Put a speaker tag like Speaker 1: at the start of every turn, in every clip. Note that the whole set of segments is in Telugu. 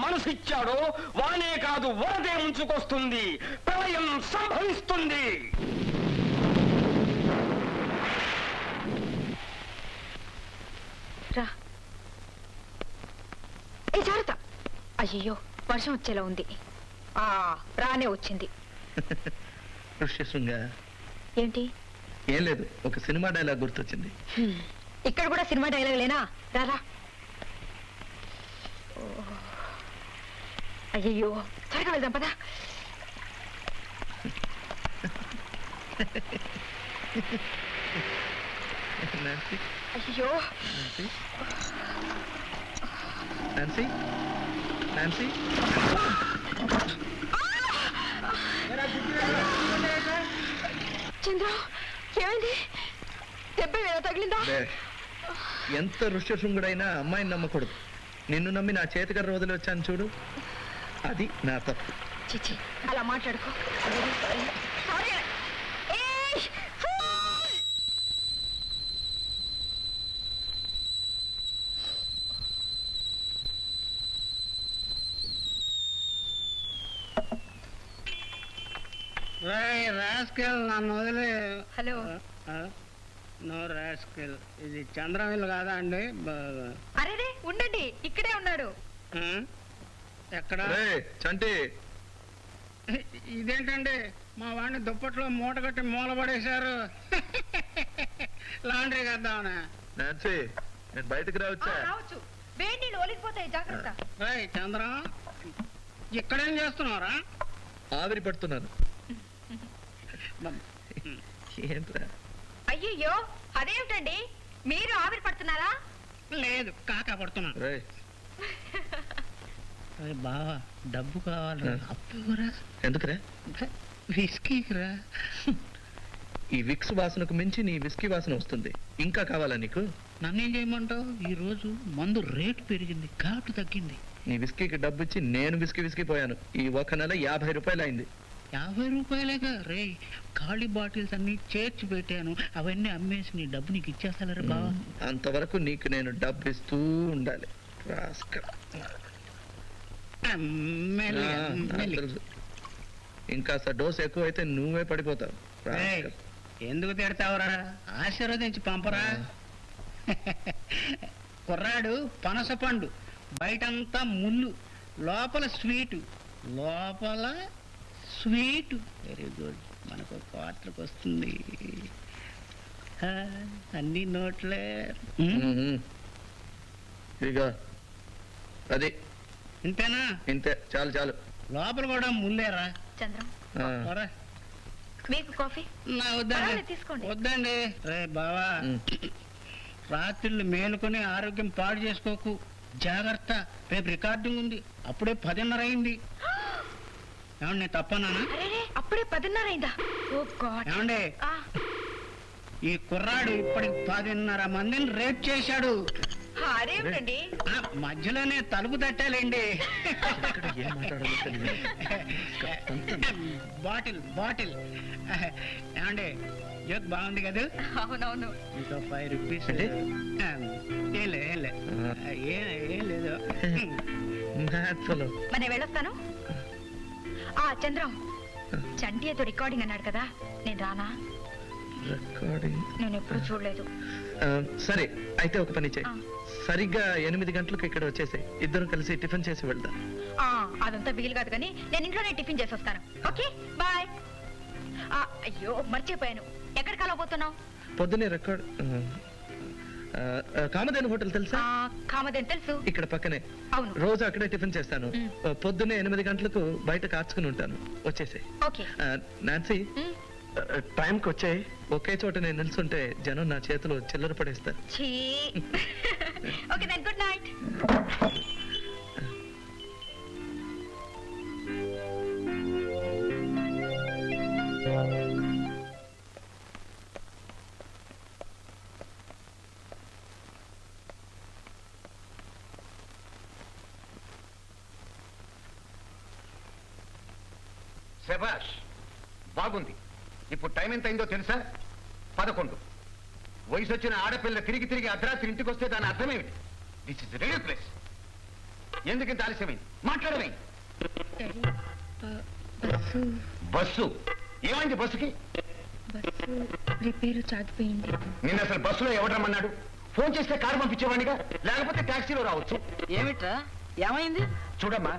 Speaker 1: మనసిచ్చాడో వానే కాదు వరదే ముంచుకొస్తుంది, ప్రళయం సంభవిస్తుంది.
Speaker 2: జాగ్రత్త. అయ్యో వర్షం వచ్చేలా ఉంది. రానే వచ్చింది. ఏంటి?
Speaker 3: ఏం లేదు, ఒక సినిమా డైలాగ్ గుర్తొచ్చింది.
Speaker 2: ఇక్కడ కూడా సినిమా డైలాగ్ లేనా? రారా. అయ్యో త్వరగా వెళ్దాం పదా. అయ్యో
Speaker 3: నాన్సీ, నాన్సీ,
Speaker 2: చంద్ర ఏమైంది? దెబ్బ తగిలిందా?
Speaker 3: ఎంత ఋష్యశృంగుడైనా అమ్మాయిని నమ్మకూడదు. నిన్ను నమ్మి నా చేతికర్ర వదిలి వచ్చాను చూడు, అది నా తప్పు.
Speaker 2: చిచి అలా మాట్లాడుకో.
Speaker 4: రాస్కెల్ నన్ను వదిలే.
Speaker 2: హలో.
Speaker 4: నో రాస్కెల్, ఇది చంద్రమిల్లు కాదా అండి?
Speaker 2: అరే ఉండండి, ఇక్కడే ఉన్నాడు.
Speaker 4: ఎక్కడ?
Speaker 3: చంటి,
Speaker 4: ఇదేంటండి మా వాడిని దుప్పట్లో మూట కట్టి మూలపడేశారు. లాండ్రీ కద్దామనా?
Speaker 3: నాన్సీ, నేను బయటకు రావచ్చా?
Speaker 2: రావచ్చు. వేడి నీళ్ళు ఒలిగిపోతాయి, జాగ్రత్త.
Speaker 4: చంద్రం, ఇక్కడేం చేస్తున్నారా?
Speaker 3: ఆవిరి పడుతున్నాను. ఏంట్రా?
Speaker 2: అయ్యయ్యో అదేమిటండి, మీరు ఆవిరి పడుతున్నారా?
Speaker 4: లేదు, కాకా పడుతున్నాను. బావా డబ్బు కావాలి, అప్పురా.
Speaker 3: ఎందుకురా?
Speaker 4: విస్కీరా.
Speaker 3: ఈ విక్స్ వాసనకు మించి నీ విస్కీ వాసన వస్తుంది. ఇంకా కావాలా నీకు?
Speaker 4: నన్నేం చేయమంటావు? ఈ రోజు మందు రేటు పెరిగింది, ఘాటు తగ్గింది.
Speaker 3: నీ విస్కీకి డబ్బు ఇచ్చి నేను విస్కీ పోయాను. ఈ ఒక నెల 50 రూపాయలు అయింది.
Speaker 4: 50 రూపాయలేగా రే? ఖాళీ బాటిల్స్ అన్ని చేర్చి పెట్టాను, అవన్నీ అమ్మేసి నీ డబ్బు నీకు ఇచ్చేస్తారా బావా?
Speaker 3: అంతవరకు నీకు నేను డబ్బు ఇస్తూ ఉండాలి. ఇంకాస్త డోస్ ఎక్కువ అయితే నువ్వే పడిపోతావు.
Speaker 4: ఎందుకు తిడతావురా? ఆశీర్వదించి పంపరా. కుర్రాడు పనస పండు, బయటంతా ముళ్ళు, లోపల స్వీటు. వెరీ గుడ్, మనకు క్వార్టర్కి వస్తుంది. అన్ని నోట్లే.
Speaker 3: ఇక అది
Speaker 4: ఇంతేనా?
Speaker 3: ఇంతే, చాలు చాలు.
Speaker 4: లోపల కూడా ముల్లేరా?
Speaker 2: చంద్రం, మీకు కాఫీ?
Speaker 4: వద్దండి. రే బావా, రాత్రిళ్ళు మేలుకొని ఆరోగ్యం పాడు చేసుకోకు, జాగ్రత్త. రేపు రికార్డింగ్ ఉంది, అప్పుడే 10:30 అయింది. ఏమండి నేను తప్పనా?
Speaker 2: అప్పుడే 10:30 అయిందా?
Speaker 4: ఏమండి, ఈ కుర్రాడు ఇప్పటికి 10:30 మందిని రేప్ చేశాడు. మధ్యలోనే తలుపు తట్టాలండి. బాటిల్ ఏమండి, జోక్ బాగుంది కదా?
Speaker 2: అవునవును.
Speaker 4: ఇంకా 5 రూపీస్. ఏం లేదు.
Speaker 2: మరి వెళ్ళొస్తాను. చంద్రం, చంటి ఏదో రికార్డింగ్ అన్నాడు కదా, నేను రానా?
Speaker 3: రికార్డింగ్
Speaker 2: నేను ఎప్పుడు చూడలేదు.
Speaker 3: సరే అయితే ఒక పని చేయి, సరిగ్గా 8 గంటలకు ఇక్కడ వచ్చేసి ఇద్దరం కలిసి టిఫిన్ చేసి వెళ్దాం.
Speaker 2: అదంతా వీలు కాదు కానీ నేను ఇంట్లోనే టిఫిన్ చేసి వస్తాను. Okay bye. అయ్యో మర్చిపోయాను, ఎక్కడికి వెళ్ళబోతున్నావు?
Speaker 3: పొద్దునే రికార్డ్ కామధేను హోటల్ తెలుసా?
Speaker 2: కామధేను తెలుసు, ఇక్కడ
Speaker 3: పక్కనే.
Speaker 2: అవును,
Speaker 3: రోజు అక్కడే టిఫిన్ చేస్తాను. పొద్దున్నే 8 గంటలకు బయట కాచుకుని ఉంటాను. వచ్చేసి. నాన్సీ, టైంకి వచ్చాయి. ఒకే చోట నేను నిల్చుంటే జనం నా చేతిలో చిల్లర పడేస్తారు.
Speaker 2: Good night.
Speaker 1: శభాష్, బాగుంది. ఇప్పుడు టైం ఎంత అయిందో తెలుసా? 11. వయసు వచ్చిన ఆడపిల్ల తిరిగి అర్ధరాత్రి ఇంటికి వస్తే దాని అర్థమేమిటి? This is ridiculous. ఎందుకంత ఆలస్యమైంది? మాట్లాడమే.
Speaker 2: డాడీ బస్సు
Speaker 1: బస్సు ఏమైంది? బస్సుకి
Speaker 2: బస్సు రిపేరు చాగిపోయింది.
Speaker 1: నిన్న అసలు బస్సులో ఎవరు రమ్మన్నాడు? ఫోన్ చేస్తే కారు పంపించేవాడిగా, లేకపోతే టాక్సీలో రావచ్చు.
Speaker 4: ఏమిట్రా ఏమైంది?
Speaker 1: చూడమ్మా,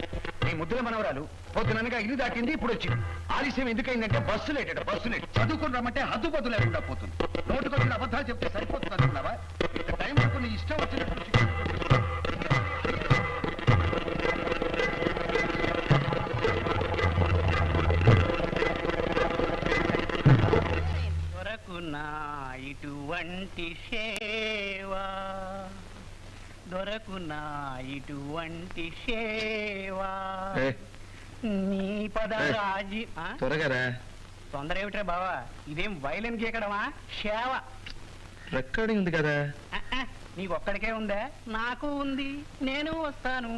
Speaker 1: నీ ముద్దుల మనవరాలు పొద్దుననగా ఇల్లు దాటింది, ఇప్పుడు వచ్చింది. ఆలస్యం ఎందుకైందంటే బస్సు లేట. Bus late. చదువుకుని రమ్మంటే హద్దు పొద్దు లేకుండా పోతుంది. నోటుకొచ్చిన అబద్ధాలు చెప్తే సరిపోతుంది అనుకున్నావా? టైం వరకు నీ ఇష్టం వచ్చినట్టు
Speaker 4: దొరకునా ఇటువంటి సేవా, దొరకునా ఇటువంటి సేవా, నీ పదరాజి.
Speaker 3: త్వరగా రా.
Speaker 4: తొందర ఏమిట్రా బావా, ఇదేం వైలెన్ గీకడమా సేవ?
Speaker 3: రికార్డింగ్ ఉంది కదా.
Speaker 4: నీకు ఒక్కడికే ఉందా? నాకు ఉంది, నేను వస్తాను.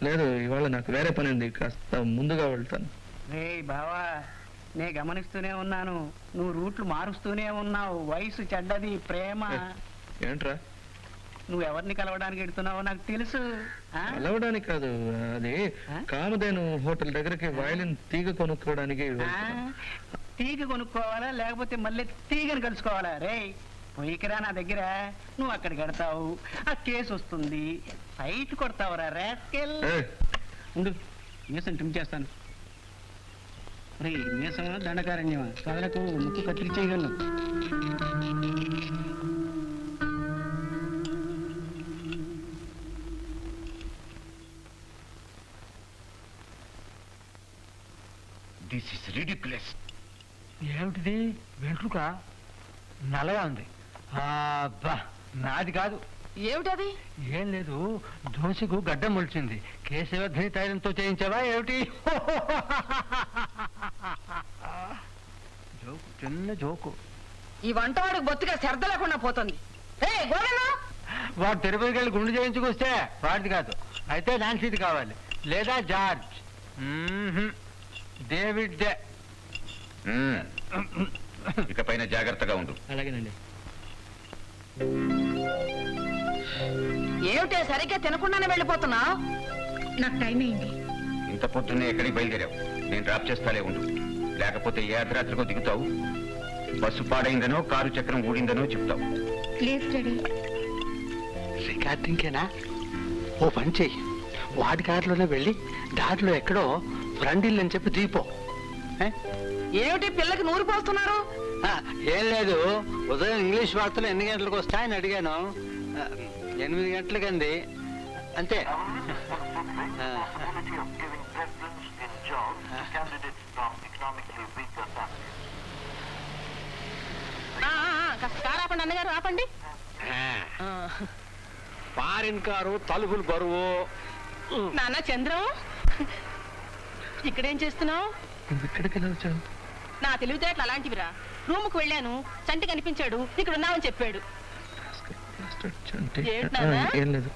Speaker 3: లేదు, ఇవాళ నాకు వేరే పని ఉంది, కాస్త ముందుగా వెళ్తాను.
Speaker 4: రే బావా, నే గమనిస్తూనే ఉన్నాను, నువ్వు రూట్లు మారుస్తూనే ఉన్నావు. వయసు చెడ్డది, ప్రేమ.
Speaker 3: ఏంట్రా?
Speaker 4: నువ్వు ఎవరిని కలవడానికి ఎడుతున్నావో నాకు తెలుసు.
Speaker 3: కలవడానికి కాదు, అది కామధేను హోటల్ దగ్గరికి వయలిన్ తీగ కొనుక్కోవడానికి వెళ్తున్నాను.
Speaker 4: తీగ కొనుక్కోవాలా లేకపోతే మళ్ళీ తీగని కలుసుకోవాలా? రే పోయికిరా నా దగ్గర, నువ్వు అక్కడికి వెడతావు, ఆ కేసు వస్తుంది, ఫైట్ కొడతావురా రాస్కెల్. ఉండు, మీసం ట్రిమ్ చేస్తాను. రే మీసం దండకారణ్యమా, కదలకు ముక్కు కత్తిరించేయగలను.
Speaker 1: This is ridiculous.
Speaker 5: ఏమిటిది? వెంట్రుక నల్లగా ఉంది. అబ్బా, నాది కాదు.
Speaker 6: ఏమిటది?
Speaker 5: ఏం లేదు, దోశకు గడ్డం మొలిచింది. కేశవధ్ని తైలంతో చేయించావా ఏమిటి? జోకు, చిన్న జోకు.
Speaker 6: ఈ వంటవాడికి బొత్తిగా శ్రద్ధ లేకుండా పోతుంది.
Speaker 5: వాడు తిరుపతికి వెళ్ళి గుండు చేయించుకొస్తే వాడిది కాదు, అయితే నాన్సీది కావాలి, లేదా జార్జ్. David they.
Speaker 1: ఇకపైన జాగ్రత్తగా ఉండు.
Speaker 3: అలాగేనండి.
Speaker 6: ఏమిటే సరిగ్గా తినకుండానే వెళ్ళిపోతున్నా?
Speaker 2: నాకు టైం అయింది.
Speaker 1: ఇంత పొద్దున్నే ఎక్కడికి బయలుదేరావు? నేను డ్రాప్ చేస్తాలే ఉండు, లేకపోతే ఏ అర్ధరాత్రికో దిగుతావు. బస్సు పాడైందనో కారు చక్రం ఊడిందనో చెప్తావు.
Speaker 2: Please daddy.
Speaker 5: రికార్డింకేనా? ఓ పని చెయ్యి, వాడి కారులోనే వెళ్ళి దారిలో ఎక్కడో ఫ్రండిల్ అని చెప్పి దీపో.
Speaker 6: ఏమిటి పిల్లకి నూరు పోస్తున్నారు?
Speaker 5: ఏం లేదు, ఉదయం ఇంగ్లీష్ వార్తలు ఎన్ని గంటలకు వస్తాయని అడిగాను. 8 గంటలకండి, అంతే.
Speaker 6: కాస్త కారు ఆపండి అన్నగారు, ఆపండి.
Speaker 5: ఫారిన్ కారు, తలుపులు బరువు.
Speaker 6: నాన్న చంద్రం, ఇక్కడేం చేస్తున్నావు?
Speaker 3: ఇక్కడికి ఎలా వచ్చావు?
Speaker 6: నా తెలివితేటలు అలాంటివిరా. రూముకు వెళ్ళాను, చంటి కనిపించాడు, ఇక్కడ ఉన్నావని చెప్పాడు. ఏంటి నాన్న?
Speaker 3: ఏం లేదు.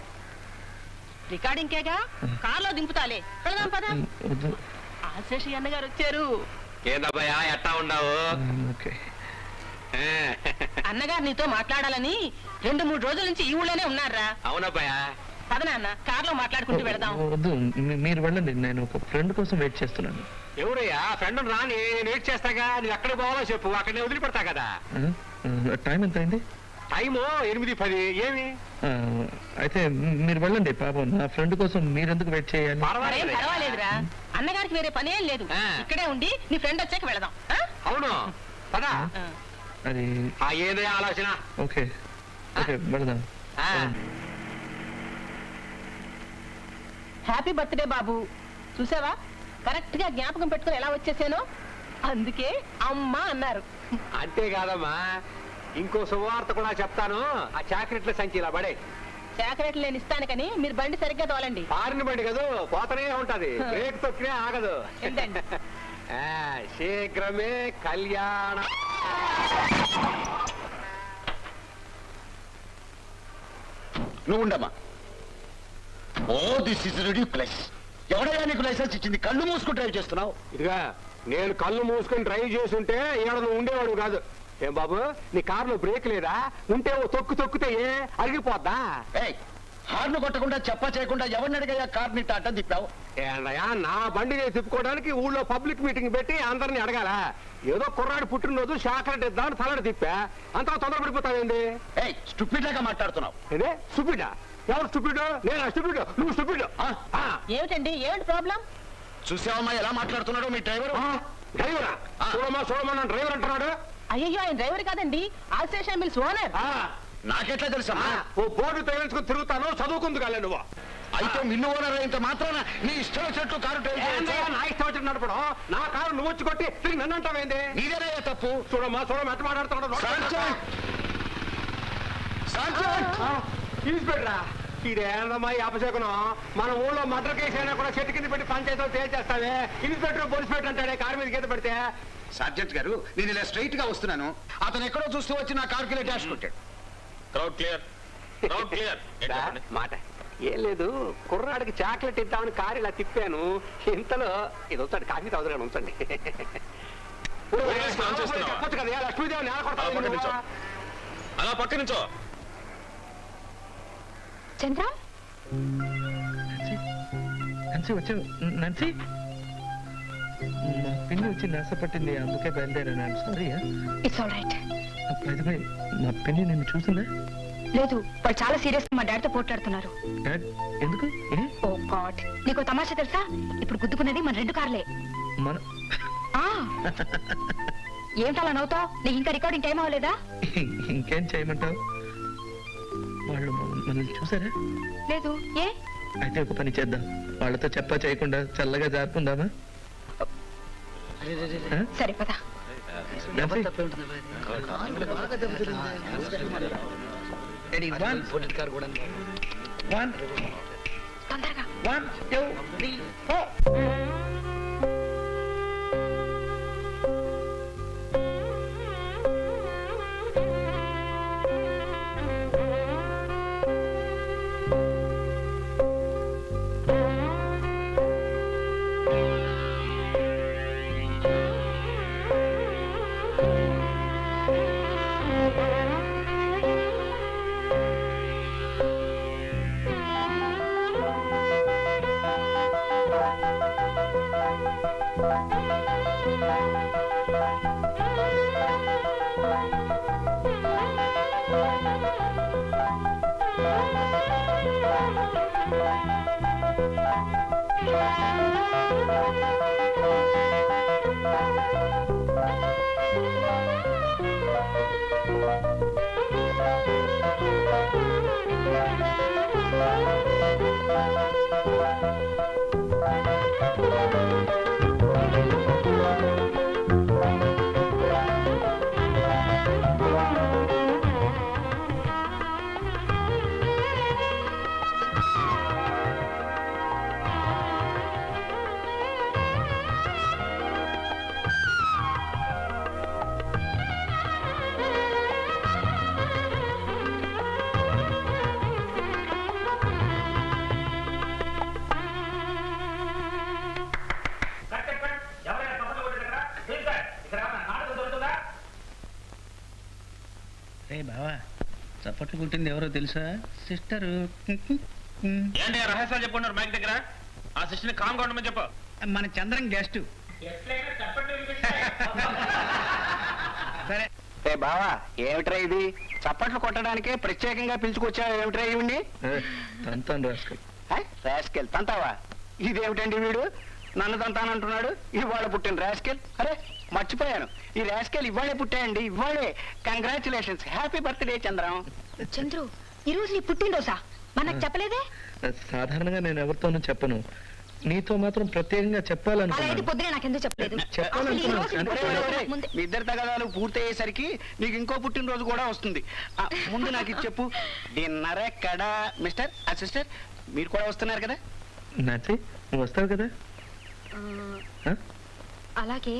Speaker 6: రికార్డింగ్కేగా, కారులో దింపుతాలే. వెళదాం పదా. ఆశేషి అన్నగారు వచ్చారు.
Speaker 5: ఏందబ్బాయా, ఎట్టా ఉన్నావు?
Speaker 3: ఓకే.
Speaker 6: అన్నగారు నీతో మాట్లాడాలని 2-3 రోజుల నుంచి ఈ ఊళ్ళోనే ఉన్నారా?
Speaker 5: అవునబ్బాయా.
Speaker 6: పద నాన్న, కారులో మాట్లాడుకుంటూ వెళదాం.
Speaker 3: వద్దు, మీరు వెళ్ళండి, నేను ఒక ఫ్రెండ్ కోసం వెయిట్ చేస్తున్నాను.
Speaker 5: ఎవరయ్యా? ఫ్రెండ్ రాని, నేను వెయిట్ చేస్తాగా. నువ్వు ఎక్కడ పోవాలో చెప్పు, అక్కడనే వదిలిపెడతా కదా.
Speaker 3: టైం ఎంత అయింది?
Speaker 5: టైము 8:10. ఏమి?
Speaker 3: అయితే మీరు వెళ్ళండి, పాపం నా ఫ్రెండ్ కోసం మీరెందుకు వెయిట్ చేయాలి?
Speaker 6: మరేం పర్వాలేదురా, అన్నగారికి వేరే పనేం లేదు. ఇక్కడే ఉండి నీ ఫ్రెండ్ వచ్చాక వెళదాం.
Speaker 5: అవును, పదా.
Speaker 3: అది
Speaker 5: ఏదే ఆలోచన.
Speaker 3: ఓకే ఓకే, వెళదాం.
Speaker 6: హ్యాపీ బర్త్డే బాబు. చూసావా, కరెక్ట్ గా జ్ఞాపకం పెట్టుకుని ఎలా వచ్చేసానో. అందుకే అమ్మ అన్నారు.
Speaker 5: అంతేకాదమ్మా, ఇంకో శుభవార్త కూడా చెప్తాను. ఆ చాక్లెట్ల సంచి ఇలా పడే.
Speaker 6: చాక్లెట్లు నేను ఇస్తాను కానీ మీరు బండి సరిగ్గా తోలండి.
Speaker 5: పారిన బండి కదా, పోతనే ఉంటది, బ్రేక్ తొక్కినే ఆగదు.
Speaker 6: ఏంటండి?
Speaker 5: శీఘ్రమే కళ్యాణం.
Speaker 1: నువ్వు ఉండమ్మా. Oh this is ridiculous. ఎవడయ్యా నీకు లైసెన్స్ ఇచ్చింది? కళ్ళు మూసుకుని డ్రైవ్ చేస్తున్నావు.
Speaker 5: ఇదిగా, నేను కళ్ళు మూసుకొని డ్రైవ్ చేస్తుంటే ఈడ నువ్వు ఉండేవాడు కాదు. ఏం బాబు, నీ కారులో బ్రేక్ లేదా? ఉంటే ఓ తొక్కు తొక్కితే అరిగిపోద్దా?
Speaker 1: ఏయ్, హార్న్ కొట్టకుండా చెప్పా చేయకుండా ఎవరిని అడిగయ్యా కార్ని టాటా తిప్పావు?
Speaker 7: ఏంటయ్యా నా బండి నేను తిప్పుకోవడానికి ఊళ్ళో పబ్లిక్ మీటింగ్ పెట్టి అందరిని అడగాల. ఏదో కుర్రాడు పుట్టినరోజు చాక్లెట్ ఇద్దామని తలడి తిప్పా, అంతా తొందరపడిపోతావేంది?
Speaker 1: ఏయ్ స్టూపిడ్ లాగా మాట్లాడుతున్నావు.
Speaker 7: ఇదే స్టూపిడా? ఎవరు స్టూపిడ్? నేను స్టూపిడ్, నువ్వు స్టూపిడ్.
Speaker 6: ఏమిటండి ఏమిటి ప్రాబ్లం?
Speaker 1: చూసావమ్మా ఎలా మాట్లాడుతున్నాడో మీ డ్రైవర్.
Speaker 7: డ్రైవరా? చూడమా డ్రైవర్ అంటున్నాడు.
Speaker 6: అయ్యో ఆయన డ్రైవర్ కాదండి, ఆల్సేషన్ మిల్స్ ఓనర్.
Speaker 1: నాకెట్లా తెలుసమ్మా?
Speaker 7: ఓ బోర్డు తగిలించుకుని తిరుగుతాను, చదువుకుంది కాలే నువ్వు.
Speaker 1: అయితే మిల్లు ఓనర్ అయినంత మాత్రాన నీ ఇష్టం వచ్చినట్టు కారు డ్రైవ్ చేయొచ్చా?
Speaker 7: నా ఇష్టం వచ్చిన నడపడం, నా కారు నువ్వు వచ్చి కొట్టి తిరిగి నన్ను అంటావేంది?
Speaker 1: నీదేనయ్యా తప్పు.
Speaker 7: చూడమ్మా ఎంత మాట్లాడుతున్నాడు. తీసుపెట్టరా. ఇదేందమ్మా ఈ అపశకునం? మన ఊళ్ళో మర్డర్ కేసు అయినా కూడా చెట్టు కింద పెట్టి పంచాయతీలో తేల్చేస్తావే. ఇన్స్పెక్టర్ పోలీస్ అంటాడే కారు మీద గీత పెడితే.
Speaker 1: సర్జెంట్ గారు నేను ఇలా స్ట్రైట్ గా వస్తున్నాను, అతను ఎక్కడో చూస్తూ వచ్చి నా కారుకి డాష్ కొట్టాడు.
Speaker 8: Crowd clear.
Speaker 7: మాట ఏం లేదు, కుర్రాడికి చాక్లెట్ ఇద్దామని కారు ఇలా తిప్పాను. ఇంతలో ఇది వచ్చాడు, కాఫీ తాగుతున్నా ఉంచండి. చెప్పొచ్చు కదా లక్ష్మీదేవి నేల కొడతా.
Speaker 8: అలా పక్క నుంచో.
Speaker 2: చంద్ర
Speaker 3: నాన్సీ వచ్చావు? నాన్సీ, మా పిన్ని వచ్చి నాశపట్టింది, అందుకే బయలుదేరాను. I'm sorry.
Speaker 2: It's all right.
Speaker 3: మా పిన్ని నిన్ను చూసిందా?
Speaker 2: లేదు, వాళ్ళు చాలా సీరియస్ గా మా డాడీతో పోట్లాడుతున్నారు.
Speaker 3: డాడ్ ఎందుకు?
Speaker 2: ఓ గాడ్, నీకు తమాషా తెలుసా? ఇప్పుడు గుద్దుకున్నది మన 2 కార్లే.
Speaker 3: మన
Speaker 2: ఏంటలా నవ్వుతావు? నీకు ఇంకా రికార్డింగ్ టైం అవ్వలేదా?
Speaker 3: ఇంకేం చేయమంటావు? వాళ్ళు మనల్ని చూసారా?
Speaker 2: లేదు. ఏ?
Speaker 3: అయితే ఒక పని చేద్దాం, వాళ్ళతో చెప్పా చేయకుండా చల్లగా జారుకుందామా?
Speaker 2: సరే పద. తొందరగా.
Speaker 3: 1 2 3 4.
Speaker 4: రే బావా, చప్పట్లు కుట్టింది ఎవరో తెలుసా? సిస్టరు.
Speaker 8: ఏంటి రహస్యాలు చెప్పుకున్నారు మైక్ దగ్గర? ఆ సిస్టర్ని కామ్ ఉండమని చెప్పు.
Speaker 4: మన చంద్రం గెస్ట్. సరే.
Speaker 7: ఏ బావా, ఏమిట్రా ఇది? చప్పట్లు కొట్టడానికే ప్రత్యేకంగా పిలుచుకొచ్చావు. ఏమిట్రా ఇవ్వండి?
Speaker 3: తంతాను
Speaker 7: రాస్కెల్. తంతావా? ఇదేమిటండి వీడు నన్ను తంతానంటున్నాడు? ఇవాళ పుట్టిన రాస్కెల్. అరే మర్చిపోయాను, ఈ రాస్కెల్ ఇవాళే పుట్టాయండి. ఇవాళే. Congratulations, happy birthday Chandram.
Speaker 2: Chandru, ఈ రోజు నీ పుట్టినరోజా? మనకు చెప్పలేదే?
Speaker 3: సాధారణంగా నేను ఎవరితోనూ చెప్పను, నీతో మాత్రం ప్రత్యేకంగా
Speaker 2: అలా అయితే
Speaker 3: చెప్పాలనుకున్నాను.
Speaker 2: పొద్దునే నాకెందుకు చెప్పలేదు?
Speaker 3: చెప్పాలనుకున్నాను.
Speaker 2: అసలు ఈ రోజు నీ పుట్టినరోజు ముందే.
Speaker 7: మీ ఇద్దరు తగదాలు పూర్తయ్యేసరికి నీకు ఇంకో పుట్టినరోజు కూడా వస్తుంది. ముందు నాకు ఇది చెప్పు, డిన్నర్ ఎక్కడా? మిస్టర్ సిస్టర్ మీరు కూడా వస్తున్నారు కదా?
Speaker 3: నాన్సీ, నువ్వు వస్తావు కదా?
Speaker 2: అలాగే,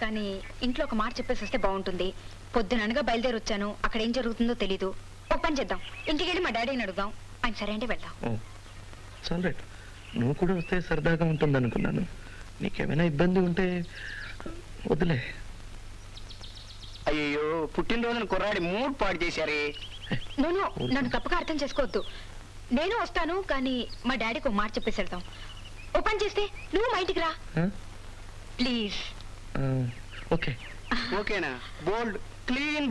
Speaker 2: కానీ ఇంట్లో ఒక మాట చెప్పేసి వస్తే బాగుంటుంది. పొద్దుననగా బయలుదేరి వచ్చాను, అక్కడ ఏం జరుగుతుందో తెలీదు. ఒక పని చేద్దాం, ఇంటికి వెళ్ళి మా డాడీని అడుగుదాం. ఆయన సరే అంటే వెళ్దాం.
Speaker 3: చాలు రైట్, నువ్వు కూడా వస్తే సరదాగా ఉంటుంది అనుకున్నాను. నీకేమైనా ఇబ్బంది ఉంటే వదిలే.
Speaker 7: అయ్యో, పుట్టినరోజున కుర్రాడి మూడ్ పాడు చేశారే.
Speaker 2: నన్ను తప్పగా అర్థం చేసుకోవద్దు. నేను వస్తాను కానీ మా డాడీకి ఒక మాట చెప్పేసి వెళ్తాం. ఓ పని చేస్తే నువ్వు మా ఇంటికి రా ప్లీజ్.
Speaker 3: ఓకే
Speaker 7: ఓకేనా? బోల్డ్ క్లీన్